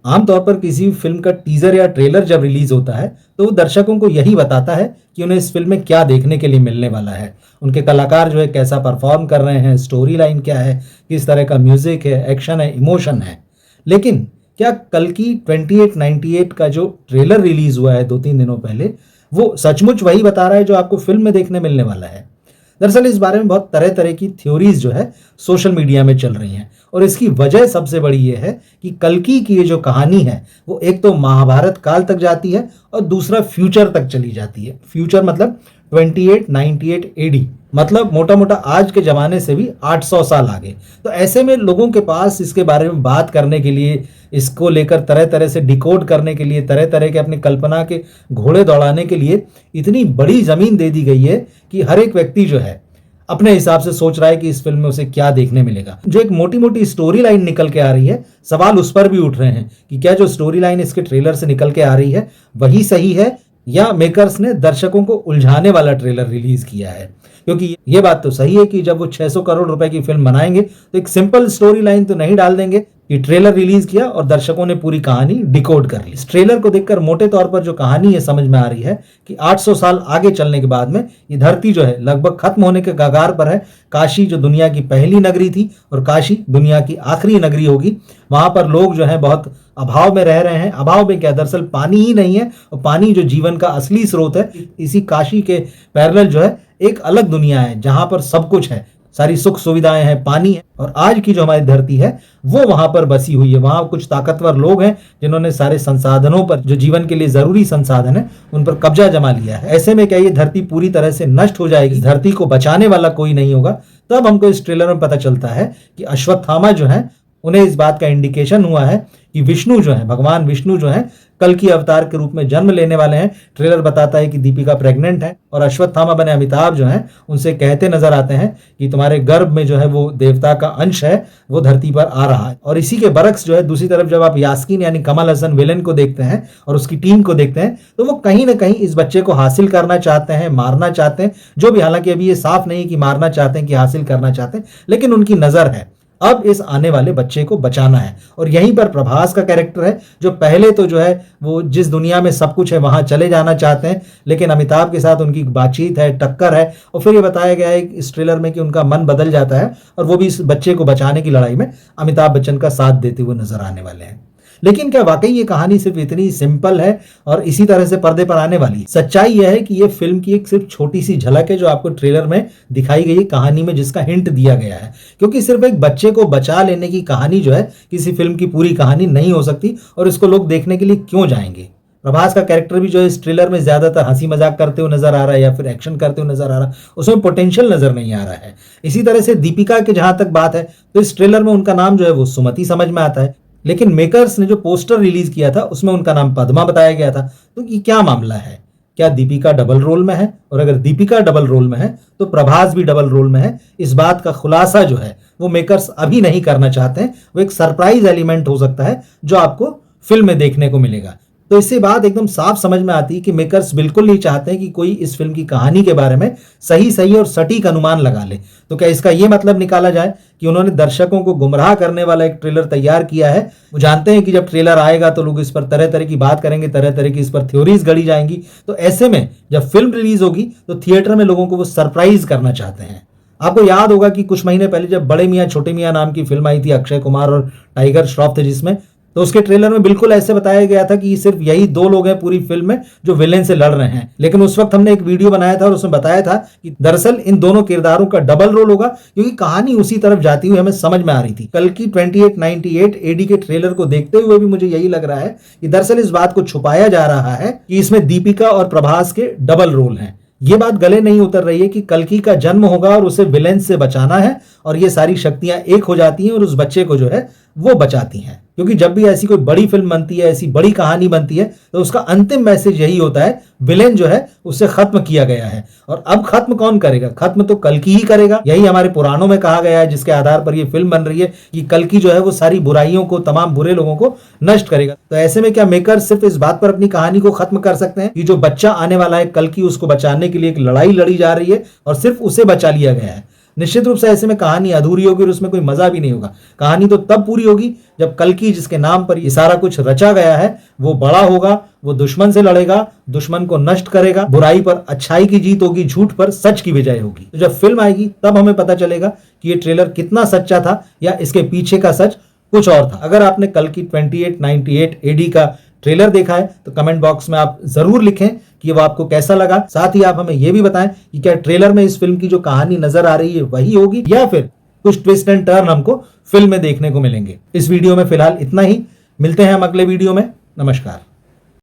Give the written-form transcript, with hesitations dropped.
आमतौर पर किसी फिल्म का टीजर या ट्रेलर जब रिलीज होता है तो वो दर्शकों को यही बताता है कि उन्हें इस फिल्म में क्या देखने के लिए मिलने वाला है। उनके कलाकार जो है कैसा परफॉर्म कर रहे हैं, स्टोरी लाइन क्या है, किस तरह का म्यूजिक है, एक्शन है, इमोशन है। लेकिन क्या कल की 2898 का जो ट्रेलर रिलीज हुआ है 2-3 दिनों पहले, वो सचमुच वही बता रहा है जो आपको फिल्म में देखने मिलने वाला है? दरअसल इस बारे में बहुत तरह तरह की थ्योरीज जो है सोशल मीडिया में चल रही हैं, और इसकी वजह सबसे बड़ी ये है कि कल्कि की ये जो कहानी है वो एक तो महाभारत काल तक जाती है और दूसरा फ्यूचर तक चली जाती है। फ्यूचर मतलब 2898 एडी, मतलब मोटा मोटा आज के जमाने से भी 800 साल आगे। तो ऐसे में लोगों के पास इसके बारे में बात करने के लिए, इसको लेकर तरह तरह से डिकोड करने के लिए, तरह तरह के अपनी कल्पना के घोड़े दौड़ाने के लिए इतनी बड़ी जमीन दे दी गई है कि हर एक व्यक्ति जो है अपने हिसाब से सोच रहा है कि इस फिल्म में उसे क्या देखने मिलेगा। जो एक मोटी मोटी स्टोरी लाइन निकल के आ रही है, सवाल उस पर भी उठ रहे हैं कि क्या जो स्टोरी लाइन इसके ट्रेलर से निकल के आ रही है वही सही है, या मेकर्स ने दर्शकों को उलझाने वाला ट्रेलर रिलीज किया है। क्योंकि ये बात तो सही है कि जब वो 600 करोड़ रुपए की फिल्म बनाएंगे तो एक सिंपल स्टोरी लाइन तो नहीं डाल देंगे कि ट्रेलर रिलीज किया और दर्शकों ने पूरी कहानी डिकोड कर ली। इस ट्रेलर को देखकर मोटे तौर पर जो कहानी है समझ में आ रही है कि 800 साल आगे चलने के बाद में ये धरती जो है लगभग खत्म होने के कगार पर है। काशी जो दुनिया की पहली नगरी थी और काशी दुनिया की आखिरी नगरी होगी, वहां पर लोग जो है बहुत अभाव में रह रहे हैं। अभाव में क्या, दरअसल पानी ही नहीं है, और पानी जो जीवन का असली स्रोत है, इसी काशी के पैरेलल जो है एक अलग दुनिया है जहां पर सब कुछ है, सारी सुख सुविधाएं हैं, पानी है, और आज की जो हमारी धरती है वो वहां पर बसी हुई है। वहां कुछ ताकतवर लोग हैं जिन्होंने सारे संसाधनों पर, जो जीवन के लिए जरूरी संसाधन है, उन पर कब्जा जमा लिया है। ऐसे में क्या ये धरती पूरी तरह से नष्ट हो जाएगी, धरती को बचाने वाला कोई नहीं होगा? तब हमको इस ट्रेलर में पता चलता है कि अश्वत्थामा जो है उन्हें इस बात का इंडिकेशन हुआ है कि विष्णु जो है, भगवान विष्णु जो है कल की अवतार के रूप में जन्म लेने वाले हैं। ट्रेलर बताता है कि दीपिका प्रेग्नेंट है और अश्वत्थामा बने अमिताभ जो हैं उनसे कहते नजर आते हैं कि तुम्हारे गर्भ में जो है वो देवता का अंश है, वो धरती पर आ रहा है। और इसी के बरक्स जो है दूसरी तरफ जब आप यास्कीन यानी कमल हसन विलेन को देखते हैं और उसकी टीम को देखते हैं तो वो कहीं ना कहीं इस बच्चे को हासिल करना चाहते हैं, मारना चाहते हैं, जो भी, हालांकि अभी ये साफ नहीं कि मारना चाहते हैं कि हासिल करना चाहते हैं, लेकिन उनकी नजर है अब इस आने वाले बच्चे को बचाना है। और यहीं पर प्रभास का कैरेक्टर है जो पहले तो जो है वो जिस दुनिया में सब कुछ है वहां चले जाना चाहते हैं, लेकिन अमिताभ के साथ उनकी बातचीत है, टक्कर है, और फिर ये बताया गया है इस ट्रेलर में कि उनका मन बदल जाता है और वो भी इस बच्चे को बचाने की लड़ाई में अमिताभ बच्चन का साथ देते हुए नजर आने वाले हैं। लेकिन क्या वाकई ये कहानी सिर्फ इतनी सिंपल है और इसी तरह से पर्दे पर आने वाली? सच्चाई यह है कि ये फिल्म की एक सिर्फ छोटी सी झलक है जो आपको ट्रेलर में दिखाई गई कहानी में, जिसका हिंट दिया गया है। क्योंकि सिर्फ एक बच्चे को बचा लेने की कहानी जो है किसी फिल्म की पूरी कहानी नहीं हो सकती, और इसको लोग देखने के लिए क्यों जाएंगे? प्रभास का कैरेक्टर भी जो है इस ट्रेलर में ज्यादातर हंसी मजाक करते हुए नजर आ रहा है या फिर एक्शन करते हुए नजर आ रहा है, उसमें पोटेंशियल नजर नहीं आ रहा है। इसी तरह से दीपिका की जहां तक बात है तो इस ट्रेलर में उनका नाम जो है वो सुमति समझ में आता है, लेकिन मेकर्स ने जो पोस्टर रिलीज किया था उसमें उनका नाम पद्मा बताया गया था। तो ये क्या मामला है? क्या दीपिका डबल रोल में है? और अगर दीपिका डबल रोल में है तो प्रभास भी डबल रोल में है? इस बात का खुलासा जो है वो मेकर्स अभी नहीं करना चाहते हैं। वो एक सरप्राइज एलिमेंट हो सकता है जो आपको फिल्म में देखने को मिलेगा। तो इससे बात एकदम साफ समझ में आती है कि मेकर्स बिल्कुल नहीं चाहते हैं कि कोई इस फिल्म की कहानी के बारे में सही और सटीक अनुमान लगा ले। तो क्या इसका यह मतलब निकाला जाए कि उन्होंने दर्शकों को गुमराह करने वाला एक ट्रेलर तैयार किया है? वो जानते हैं कि जब ट्रेलर आएगा तो लोग इस पर तरह तरह की बात करेंगे, तरह तरह की इस पर थ्योरीज गढ़ी जाएंगी। तो ऐसे में जब फिल्म रिलीज होगी तो थिएटर में लोगों को वो सरप्राइज करना चाहते हैं। आपको याद होगा कि कुछ महीने पहले जब बड़े मियां छोटे मियां नाम की फिल्म आई थी, अक्षय कुमार और टाइगर श्रॉफ थे जिसमें, तो उसके ट्रेलर में बिल्कुल ऐसे बताया गया था कि सिर्फ यही 2 लोग हैं पूरी फिल्म में जो विलेन से लड़ रहे हैं। लेकिन उस वक्त हमने एक वीडियो बनाया था और उसमें बताया था कि दरअसल इन दोनों किरदारों का डबल रोल होगा, क्योंकि कहानी उसी तरफ जाती हुई हमें समझ में आ रही थी। कल की 2898 एडी के ट्रेलर को देखते हुए भी मुझे यही लग रहा है कि दरअसल इस बात को छुपाया जा रहा है कि इसमें दीपिका और प्रभास के डबल रोल हैं। ये बात गले नहीं उतर रही है कि कल्कि का जन्म होगा और उसे विलेन से बचाना है, और ये सारी शक्तियां एक हो जाती हैं और उस बच्चे को जो है वो बचाती हैं। क्योंकि जब भी ऐसी कोई बड़ी फिल्म बनती है, ऐसी बड़ी कहानी बनती है, तो उसका अंतिम मैसेज यही होता है, विलेन जो है उसे खत्म किया गया है। और अब खत्म कौन करेगा? खत्म तो कल्कि ही करेगा। यही हमारे पुराणों में कहा गया है, जिसके आधार पर ये फिल्म बन रही है, कि कल्कि जो है वो सारी बुराइयों को, तमाम बुरे लोगों को नष्ट करेगा। तो ऐसे में क्या मेकर सिर्फ इस बात पर अपनी कहानी को खत्म कर सकते हैं कि जो बच्चा आने वाला है कल्कि, उसको बचाने के लिए एक लड़ाई लड़ी जा रही है और सिर्फ उसे बचा लिया गया है? निश्चित रूप से ऐसे में कहानी अधूरी होगी और उसमें कोई मजा भी नहीं होगा। कहानी तो तब पूरी होगी जब कल्कि, जिसके नाम पर ये सारा कुछ रचा गया है, वो बड़ा होगा, वो दुश्मन से लड़ेगा, दुश्मन को नष्ट करेगा, बुराई पर अच्छाई की जीत होगी, झूठ पर सच की विजय होगी। तो जब फिल्म आएगी तब हमें पता चलेगा कि ये ट्रेलर कितना सच्चा था या इसके पीछे का सच कुछ और था। अगर आपने कल्कि 2898 एडी का ट्रेलर देखा है तो कमेंट बॉक्स में आप जरूर लिखें कि वो आपको कैसा लगा। साथ ही आप हमें यह भी बताएं कि क्या ट्रेलर में इस फिल्म की जो कहानी नजर आ रही है वही होगी या फिर कुछ ट्विस्ट एंड टर्न हमको फिल्म में देखने को मिलेंगे। इस वीडियो में फिलहाल इतना ही। मिलते हैं हम अगले वीडियो में। नमस्कार।